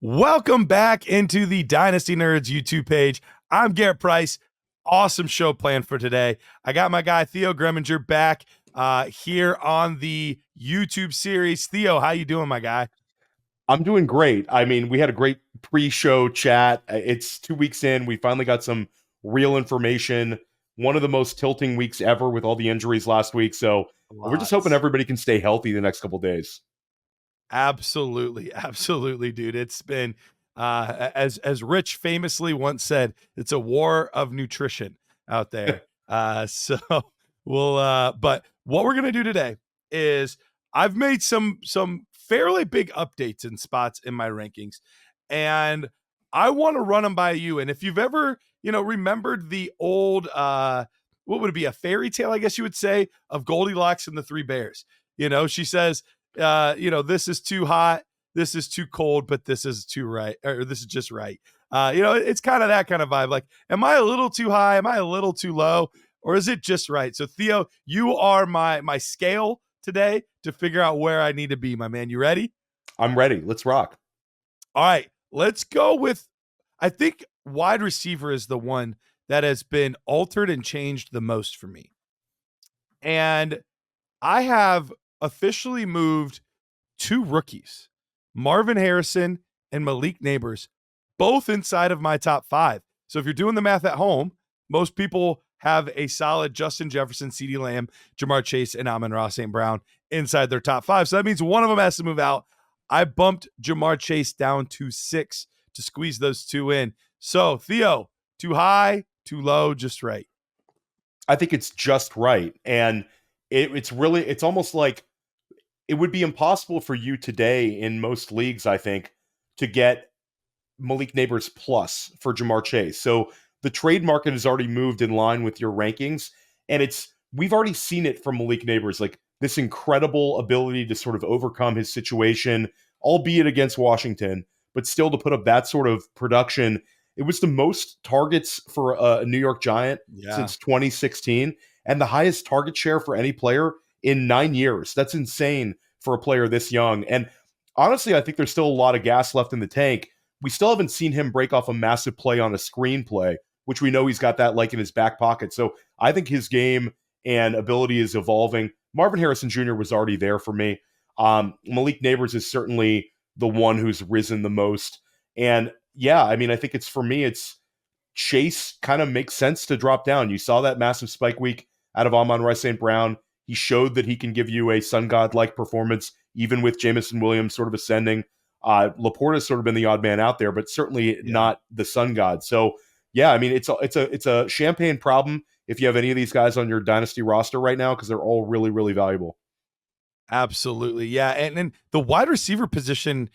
Welcome back into the Dynasty Nerds YouTube page. I'm Garret Price. Awesome show planned for today. I got my guy Theo Gremminger back here on the YouTube series. Theo, how you doing, my guy? I'm doing great. I mean, we had a great pre-show chat. It's 2 weeks in. We finally got some real information. One of the most tilting weeks ever with all the injuries last week. So we're just hoping Lots. everybody can stay healthy the next couple days. Absolutely, absolutely, dude. It's been as Rich famously once said, it's a war of nutrition out there. So we'll but what we're gonna do today is I've made some fairly big updates in spots in my rankings, and I want to run them by you. And if you've ever, remembered the old what would it be, a fairy tale, I guess you would say, of Goldilocks and the Three Bears. She says, this is too hot, this is too cold, but this is too right, or this is just right. It's kind of that kind of vibe. Like, am I a little too high? Am I a little too low? Or is it just right? So Theo, you are my scale today to figure out where I need to be, my man. You ready? I'm ready. Let's rock. All right, let's go with, I think wide receiver is the one that has been altered and changed the most for me. And I have officially moved two rookies, Marvin Harrison and Malik Nabers, both inside of my top five. So if you're doing the math at home, most people have a solid Justin Jefferson, CeeDee Lamb, Jamar Chase, and Amon-Ra St. Brown inside their top five. So that means one of them has to move out. I bumped Jamar Chase down to 6 to squeeze those two in. So Theo, too high, too low, just right. I think it's just right. And it's almost like it would be impossible for you today in most leagues, I think, to get Malik Nabers plus for Jamar Chase. So the trade market has already moved in line with your rankings. And we've already seen it from Malik Nabers, like this incredible ability to sort of overcome his situation, albeit against Washington, but still to put up that sort of production. It was the most targets for a New York Giant Yeah. since 2016 and the highest target share for any player in 9 years. That's insane for a player this young. And honestly, I think there's still a lot of gas left in the tank. We still haven't seen him break off a massive play on a screenplay, which we know he's got that like in his back pocket. So I think his game and ability is evolving. Marvin Harrison Jr. was already there for me. Malik Nabers is certainly the one who's risen the most. And yeah, I mean, I think it's Chase kind of makes sense to drop down. You saw that massive spike week out of Amon-Ra St. Brown. He showed that he can give you a sun god like performance, even with Jameson Williams sort of ascending. Laporta's sort of been the odd man out there, but certainly not the sun god. So yeah, I mean, it's a champagne problem if you have any of these guys on your dynasty roster right now, because they're all really, really valuable. Absolutely. Yeah. And the wide receiver position,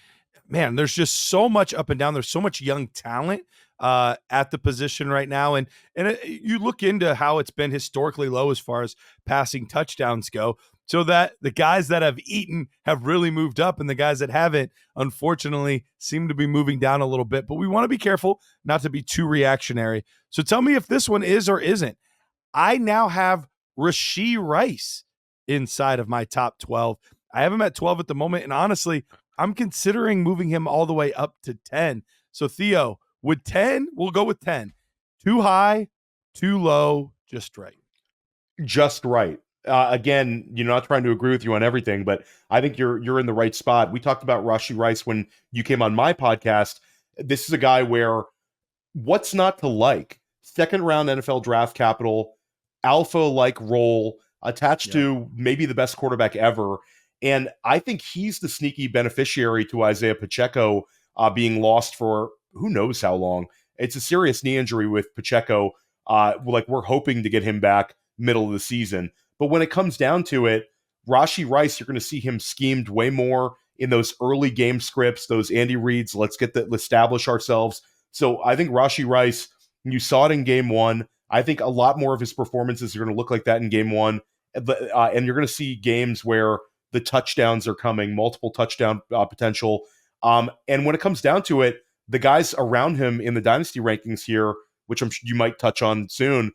man, there's just so much up and down. There's so much young talent at the position right now. And you look into how it's been historically low as far as passing touchdowns go, so that the guys that have eaten have really moved up, and the guys that haven't, unfortunately, seem to be moving down a little bit. But we want to be careful not to be too reactionary. So tell me if this one is or isn't. I now have Rashee Rice inside of my top 12. I have him at 12 at the moment. And honestly, I'm considering moving him all the way up to 10. So Theo, would 10, we'll go with 10. Too high, too low, just right. Just right. Again, not trying to agree with you on everything, but I think you're in the right spot. We talked about Rashee Rice when you came on my podcast. This is a guy where what's not to like? Second round NFL draft capital, alpha like role attached to maybe the best quarterback ever. And I think he's the sneaky beneficiary to Isaiah Pacheco being lost for who knows how long. It's a serious knee injury with Pacheco. Like we're hoping to get him back middle of the season. But when it comes down to it, Rashee Rice, you're going to see him schemed way more in those early game scripts, those Andy Reid's, let's establish ourselves. So I think Rashee Rice, you saw it in game one. I think a lot more of his performances are going to look like that in game one. And you're going to see games where the touchdowns are coming, multiple touchdown potential. And when it comes down to it, the guys around him in the dynasty rankings here, which you might touch on soon,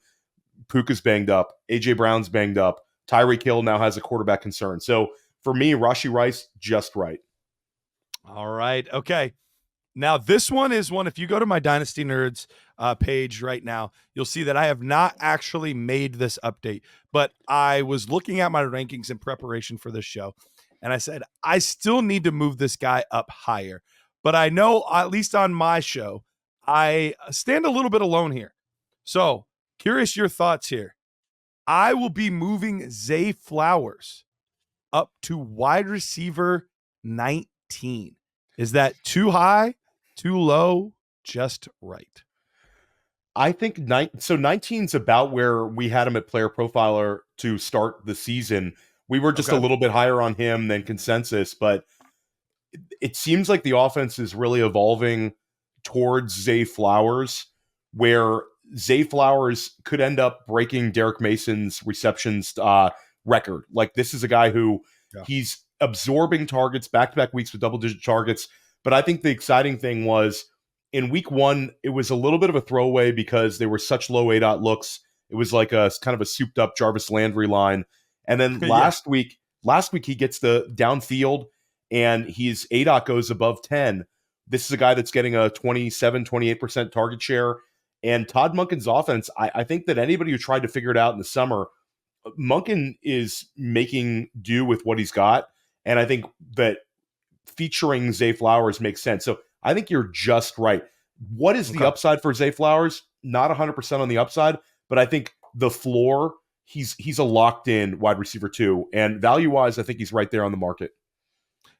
Puka's banged up, AJ Brown's banged up, Tyreek Hill now has a quarterback concern. So for me, Rashee Rice, just right. All right. Okay. Now, this one is one, if you go to my Dynasty Nerds page right now, you'll see that I have not actually made this update, but I was looking at my rankings in preparation for this show, and I said, I still need to move this guy up higher. But I know, at least on my show, I stand a little bit alone here. So, curious your thoughts here. I will be moving Zay Flowers up to wide receiver 19. Is that too high, too low, just right? I think 19 is about where we had him at Player Profiler to start the season. We were just a Okay. little bit higher on him than consensus, but it seems like the offense is really evolving towards Zay Flowers, where Zay Flowers could end up breaking Derek Mason's receptions record. Like, this is a guy who he's absorbing targets back-to-back weeks with double-digit targets. But I think the exciting thing was in week one, it was a little bit of a throwaway because they were such low A-dot looks. It was like a kind of a souped-up Jarvis Landry line. And then last week he gets the downfield and his ADOT goes above 10. This is a guy that's getting a 27, 28% target share. And Todd Monken's offense, I think that anybody who tried to figure it out in the summer, Monken is making do with what he's got. And I think that featuring Zay Flowers makes sense. So I think you're just right. What is the upside for Zay Flowers? Not 100% on the upside, but I think the floor, he's a locked-in wide receiver too. And value-wise, I think he's right there on the market.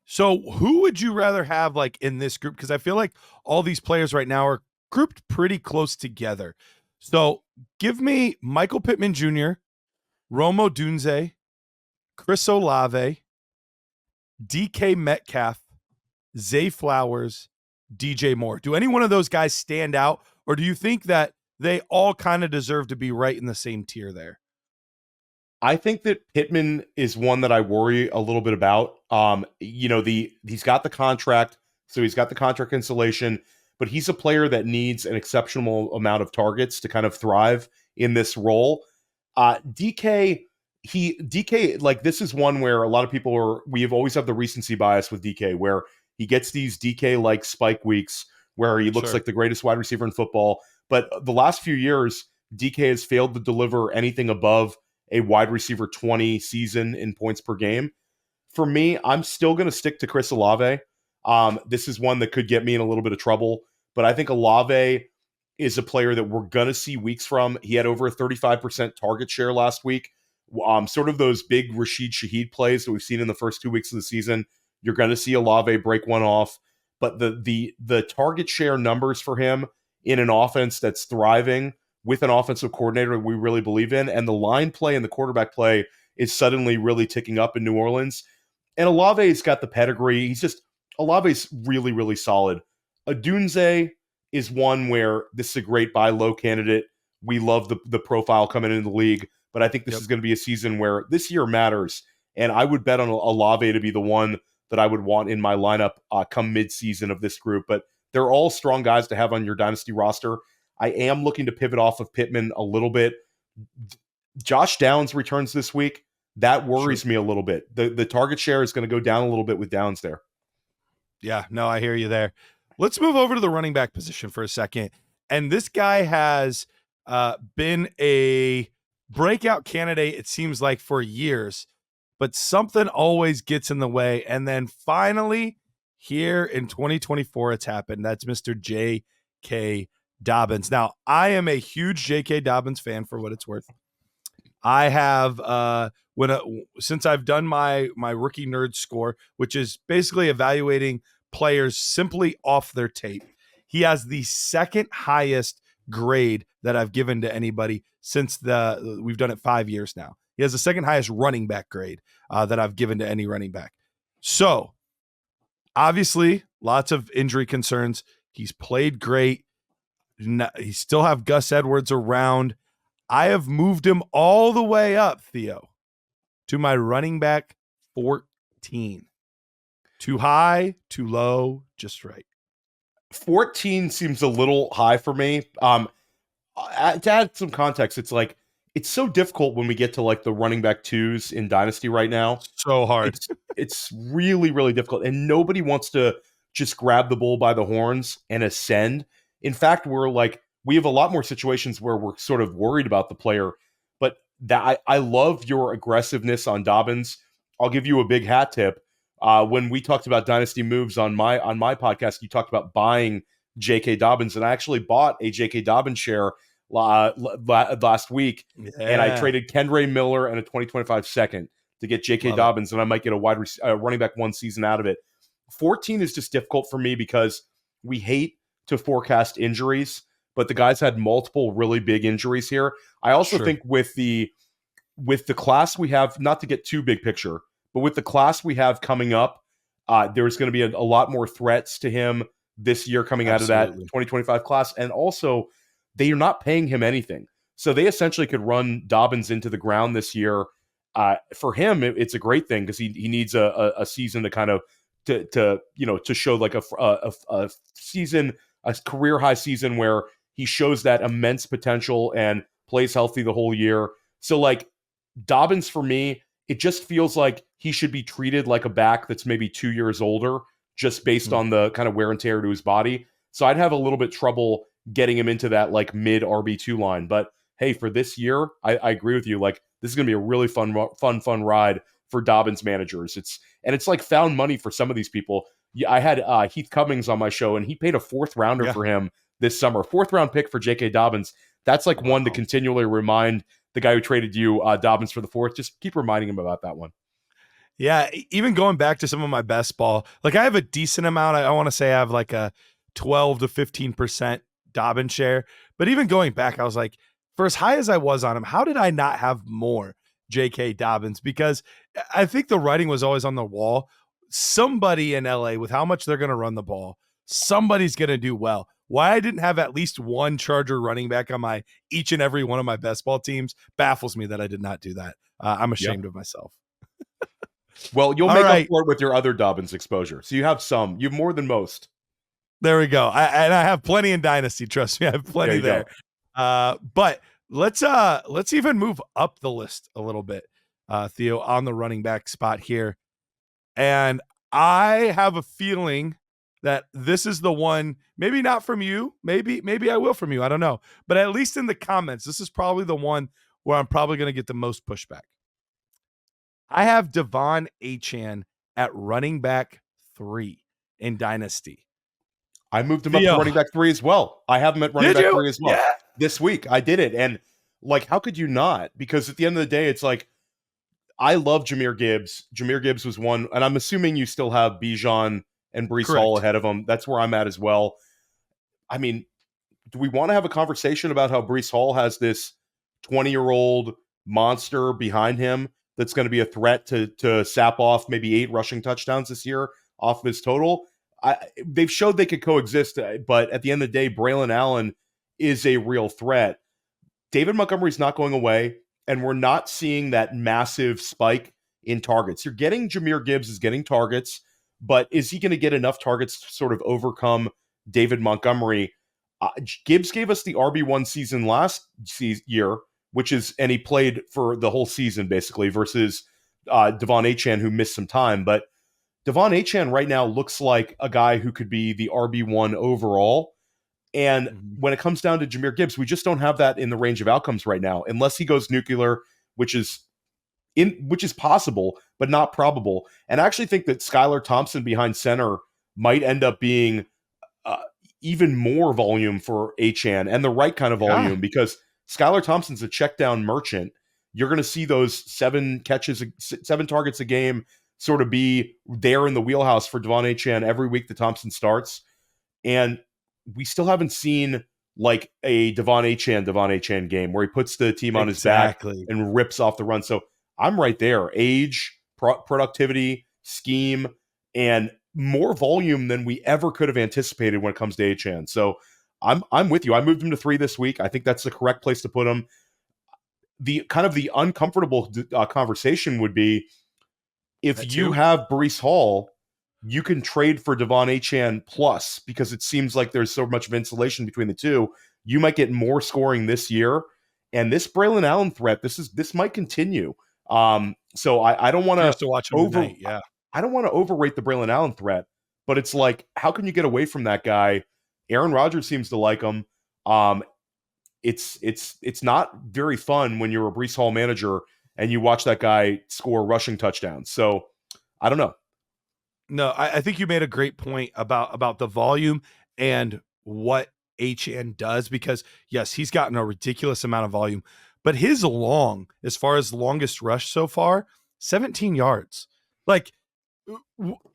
So who would you rather have like in this group? Because I feel like all these players right now are grouped pretty close together. So give me Michael Pittman Jr., Romo Dunze, Chris Olave, DK Metcalf, Zay Flowers, DJ Moore. Do any one of those guys stand out, or do you think that they all kind of deserve to be right in the same tier there? I think that Pittman is one that I worry a little bit about. He's got the contract, so he's got the contract insulation, but he's a player that needs an exceptional amount of targets to kind of thrive in this role. DK, like, this is one where a lot of people we have always have the recency bias with DK, where he gets these DK like spike weeks where he looks like the greatest wide receiver in football. But the last few years, DK has failed to deliver anything above a wide receiver 20 season in points per game. For me, I'm still going to stick to Chris Olave. This is one that could get me in a little bit of trouble, but I think Olave is a player that we're going to see weeks from. He had over a 35% target share last week. Sort of those big Rashid Shaheed plays that we've seen in the first 2 weeks of the season. You're going to see Olave break one off, but the target share numbers for him in an offense that's thriving with an offensive coordinator we really believe in, and the line play and the quarterback play is suddenly really ticking up in New Orleans. And Olave's got the pedigree. Olave's really, really solid. Odunze is one where this is a great buy low candidate. We love the profile coming into the league, but I think this is going to be a season where this year matters. And I would bet on Olave to be the one that I would want in my lineup come mid-season of this group. But they're all strong guys to have on your Dynasty roster. I am looking to pivot off of Pittman a little bit. Josh Downs returns this week. That worries me a little bit. The target share is going to go down a little bit with Downs there. Yeah, no, I hear you there. Let's move over to the running back position for a second. And this guy has been a breakout candidate, it seems like, for years, but something always gets in the way. And then finally, here in 2024, it's happened. That's Mr. J.K. Dobbins. Now, I am a huge J.K. Dobbins fan, for what it's worth. I have since I've done my rookie nerd score, which is basically evaluating players simply off their tape. He has the second highest grade that I've given to anybody since we've done it 5 years now. He has the second highest running back grade that I've given to any running back. So obviously, lots of injury concerns. He's played great. He still have Gus Edwards around. I have moved him all the way up, Theo, to my running back 14. Too high, too low, just right. 14 seems a little high for me. To add some context, it's so difficult when we get to like the running back twos in Dynasty right now. So hard. It's really, really difficult. And nobody wants to just grab the bull by the horns and ascend. In fact, we have a lot more situations where we're sort of worried about the player, but I love your aggressiveness on Dobbins. I'll give you a big hat tip. When we talked about dynasty moves on my podcast, you talked about buying J.K. Dobbins, and I actually bought a J.K. Dobbins share last week, and I traded Kendre Miller and a 2025 second to get J.K. Dobbins, and I might get a running back one season out of it. 14 is just difficult for me because we hate to forecast injuries, but the guys had multiple really big injuries here. I also think with the class we have, not to get too big picture, but with the class we have coming up, there's going to be a lot more threats to him this year coming out of that 2025 class. And also, they are not paying him anything. So they essentially could run Dobbins into the ground this year. For him, it's a great thing because he needs a season to kind of to show like a season, a career high season where he shows that immense potential and plays healthy the whole year. So like Dobbins, for me, it just feels like he should be treated like a back that's maybe 2 years older, just based on the kind of wear and tear to his body. So I'd have a little bit trouble getting him into that like mid RB2 line. But hey, for this year, I agree with you. Like this is going to be a really fun ride for Dobbins managers. It's like found money for some of these people. Yeah, I had Heath Cummings on my show, and he paid a 4th rounder for him this summer. 4th round pick for J.K. Dobbins. That's like one to continually remind the guy who traded you Dobbins for the 4th. Just keep reminding him about that one. Yeah, even going back to some of my best ball, like I have a decent amount. I want to say I have like a 12 to 15% Dobbins share. But even going back, I was like, for as high as I was on him, how did I not have more J.K. Dobbins? Because I think the writing was always on the wall. Somebody in LA, with how much they're going to run the ball, somebody's going to do well. Why I didn't have at least one Charger running back on my each and every one of my best ball teams baffles me that I did not do that. I'm ashamed of myself. Well, you'll make up for it with your other Dobbins exposure. So you have some. You have more than most. There we go. I have plenty in Dynasty. Trust me, I have plenty there. But let's even move up the list a little bit, Theo, on the running back spot here. And I have a feeling that this is the one, maybe not from you, maybe I will from you, I don't know. But at least in the comments, this is probably the one where I'm probably going to get the most pushback. I have Devon Achane at running back 3 in Dynasty. I moved him up to running back 3 as well. I have him at running back 3 as well. Yeah. This week, I did it. And like, how could you not? Because at the end of the day, it's like, I love Jahmyr Gibbs. Jahmyr Gibbs was one, and I'm assuming you still have Bijan and Breece Hall ahead of him. That's where I'm at as well. I mean, do we want to have a conversation about how Breece Hall has this 20-year-old monster behind him that's going to be a threat to sap off maybe 8 rushing touchdowns this year off of his total? They've showed they could coexist, but at the end of the day, Braylon Allen is a real threat. David Montgomery's not going away, and we're not seeing that massive spike in targets. You're getting Jahmyr Gibbs is getting targets, but is he going to get enough targets to sort of overcome David Montgomery? Gibbs gave us the RB1 season last year, and he played for the whole season basically, versus Devon Achane, who missed some time. But Devon Achane right now looks like a guy who could be the RB1 overall. And when it comes down to Jahmyr Gibbs, we just don't have that in the range of outcomes right now, unless he goes nuclear, which is possible, but not probable. And I actually think that Skylar Thompson behind center might end up being even more volume for Achane, and the right kind of volume, because Skylar Thompson's a check down merchant. You're going to see those 7 targets a game sort of be there in the wheelhouse for Devon Achane every week that Thompson starts. And we still haven't seen like a Devon Achane game where he puts the team on his back and rips off the run. So I'm right there. Age, productivity, scheme, and more volume than we ever could have anticipated when it comes to Achane. So I'm with you. I moved him to 3 this week. I think that's the correct place to put him. The kind of the uncomfortable conversation would be, if you have Breece Hall, you can trade for Devon Achane plus, because it seems like there's so much of insulation between the two. You might get more scoring this year, and this Braylon Allen threat, this might continue. So I don't want to watch him tonight. Yeah, I don't want to overrate the Braylon Allen threat, but it's like, how can you get away from that guy? Aaron Rodgers seems to like him. Um, it's not very fun when you're a Breece Hall manager and you watch that guy score rushing touchdowns. So I don't know. No, I think you made a great point about the volume and what HN does, because yes, he's gotten a ridiculous amount of volume, but his as far as longest rush so far, 17 yards. Like,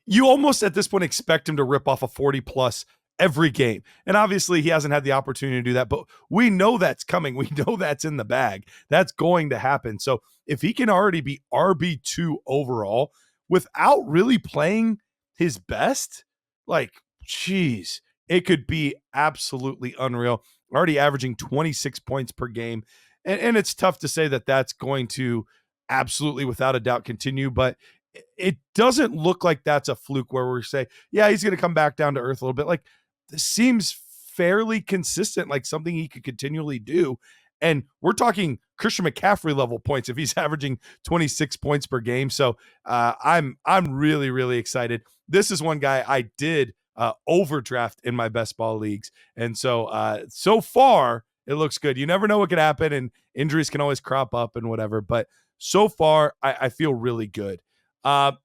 you almost at this point expect him to rip off a 40 plus every game. And obviously he hasn't had the opportunity to do that, but we know that's coming. We know that's in the bag. That's going to happen. So if he can already be RB2 overall without really playing his best, like, geez, it could be absolutely unreal. Already averaging 26 points per game. And it's tough to say that that's going to absolutely, without a doubt, continue, but it doesn't look like that's a fluke where we say, yeah, he's going to come back down to earth a little bit. Like, this seems fairly consistent, like something he could continually do. And we're talking Christian McCaffrey level points if he's averaging 26 points per game. So I'm really, really excited. This is one guy I did overdraft in my best ball leagues. And so far it looks good. You never know what could happen, and injuries can always crop up and whatever. But so far I feel really good. I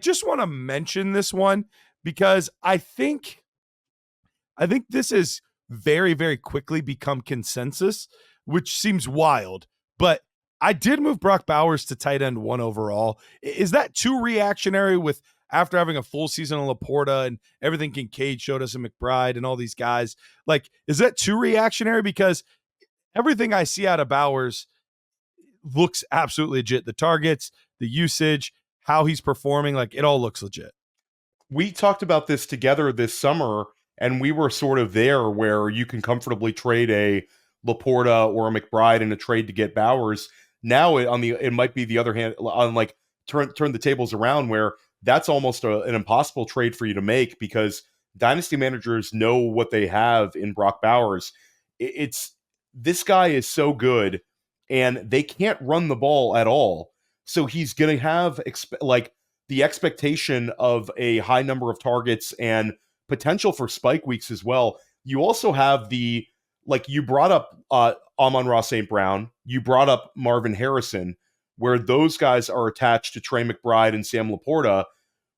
just want to mention this one because I think this is very, very quickly become consensus, which seems wild, but I did move Brock Bowers to tight end 1 overall. Is that too reactionary with after having a full season on Laporta and everything Kincaid showed us in McBride and all these guys? Like, is that too reactionary? Because everything I see out of Bowers looks absolutely legit. The targets, the usage, how he's performing, like, it all looks legit. We talked about this together this summer, and we were sort of there where you can comfortably trade a Laporta or a McBride in a trade to get Bowers. Now it might be the other hand, on like turn the tables around, where that's almost an impossible trade for you to make because dynasty managers know what they have in Brock Bowers. It's this guy is so good, and they can't run the ball at all. So he's going to have the expectation of a high number of targets and potential for spike weeks as well. You also have you brought up Amon-Ra St. Brown, you brought up Marvin Harrison, where those guys are attached to Trey McBride and Sam Laporta.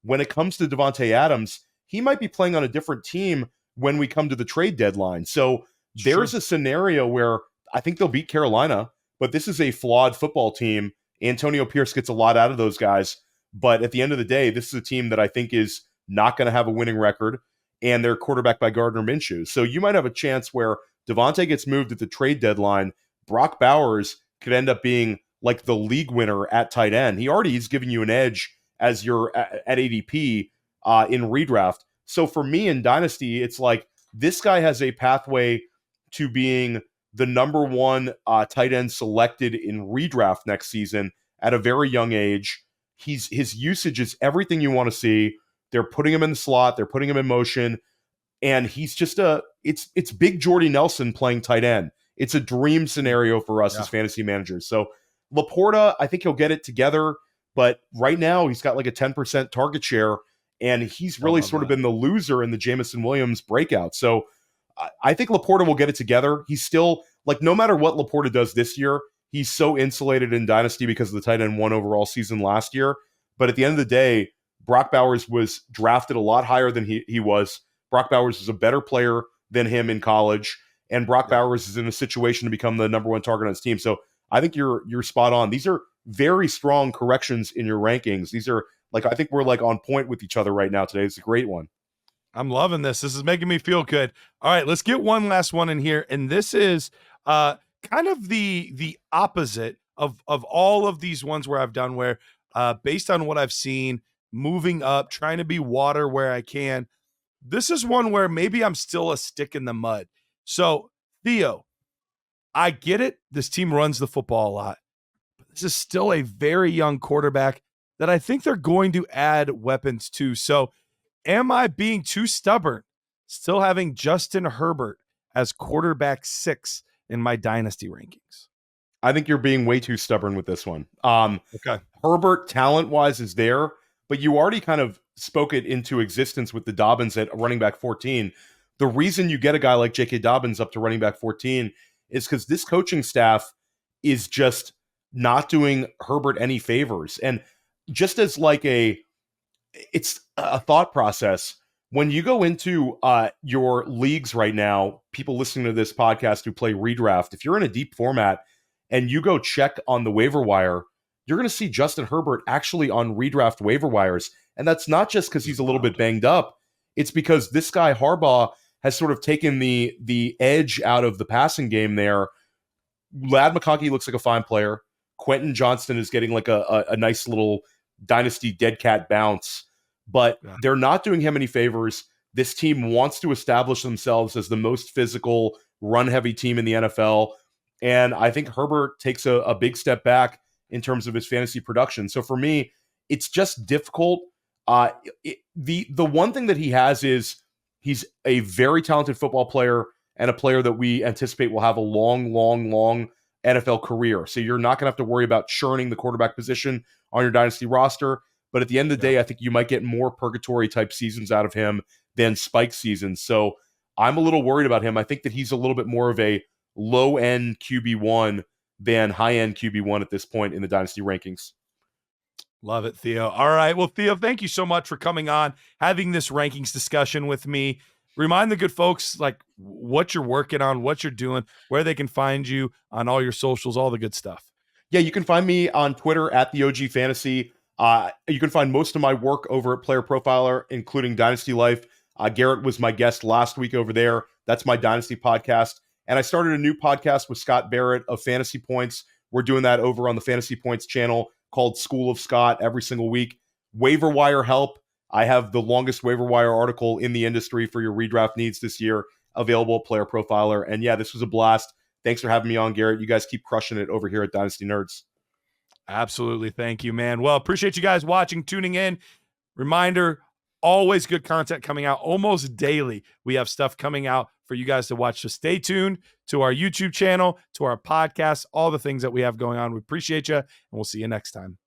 When it comes to Devontae Adams, he might be playing on a different team when we come to the trade deadline. So there's a scenario where I think they'll beat Carolina, but this is a flawed football team. Antonio Pierce gets a lot out of those guys. But at the end of the day, this is a team that I think is not going to have a winning record, and they're quarterbacked by Gardner Minshew. So you might have a chance where Devontae gets moved at the trade deadline. Brock Bowers could end up being like the league winner at tight end. He's giving you an edge as you're at ADP in redraft. So for me in Dynasty, it's like this guy has a pathway to being the number 1 tight end selected in redraft next season at a very young age. His usage is everything you want to see. They're putting him in the slot. They're putting him in motion. And he's just it's big Jordy Nelson playing tight end. It's a dream scenario for us as fantasy managers. So Laporta, I think he'll get it together. But right now he's got like a 10% target share. And he's really sort of been the loser in the Jameson Williams breakout. So I think Laporta will get it together. He's still, like, no matter what Laporta does this year, he's so insulated in Dynasty because of the tight end 1 overall season last year. But at the end of the day, Brock Bowers was drafted a lot higher than he was. Brock Bowers is a better player than him in college. And Brock Bowers is in a situation to become the number 1 target on his team. So I think you're spot on. These are very strong corrections in your rankings. These are I think we're on point with each other right now today. It's a great one. I'm loving this. This is making me feel good. All right, let's get one last one in here. And this is kind of the opposite of all of these ones where I've done where based on what I've seen, moving up, trying to be water where I can. This is one where maybe I'm still a stick in the mud. So, Theo, I get it. This team runs the football a lot. But this is still a very young quarterback that I think they're going to add weapons to. So, am I being too stubborn still having Justin Herbert as quarterback 6 in my dynasty rankings? I think you're being way too stubborn with this one. Okay. Herbert, talent-wise, is there, but you already kind of spoke it into existence with the Dobbins at running back 14. The reason you get a guy like J.K. Dobbins up to running back 14 is because this coaching staff is just not doing Herbert any favors. And just as like it's a thought process. When you go into your leagues right now, people listening to this podcast who play redraft, if you're in a deep format and you go check on the waiver wire, you're going to see Justin Herbert actually on redraft waiver wires. And that's not just because he's a little bit banged up. It's because this guy Harbaugh has sort of taken the edge out of the passing game there. Lad McConkey looks like a fine player. Quentin Johnston is getting like a nice little dynasty dead cat bounce, but they're not doing him any favors. This team wants to establish themselves as the most physical, run-heavy team in the NFL, and I think Herbert takes a big step back in terms of his fantasy production. So for me, it's just difficult. The one thing that he has is he's a very talented football player and a player that we anticipate will have a long, long, long NFL career. So you're not going to have to worry about churning the quarterback position on your dynasty roster. But at the end of the day, I think you might get more purgatory type seasons out of him than spike seasons. So I'm a little worried about him. I think that he's a little bit more of a low end QB1 than high end QB1 at this point in the dynasty rankings. Love it, Theo. All right. Well, Theo, thank you so much for coming on, having this rankings discussion with me. Remind the good folks like what you're working on, what you're doing, where they can find you on all your socials, all the good stuff. Yeah, you can find me on Twitter at the OG Fantasy. You can find most of my work over at Player Profiler, including Dynasty Life. Garret was my guest last week over there. That's my Dynasty podcast. And I started a new podcast with Scott Barrett of Fantasy Points. We're doing that over on the Fantasy Points channel called School of Scott every single week. Waiver wire help. I have the longest waiver wire article in the industry for your redraft needs this year, available at Player Profiler. And yeah, this was a blast. Thanks for having me on, Garret. You guys keep crushing it over here at Dynasty Nerds. Absolutely. Thank you, man. Well, appreciate you guys watching, tuning in. Reminder, always good content coming out almost daily. We have stuff coming out for you guys to watch. So stay tuned to our YouTube channel, to our podcast, all the things that we have going on. We appreciate you, and we'll see you next time.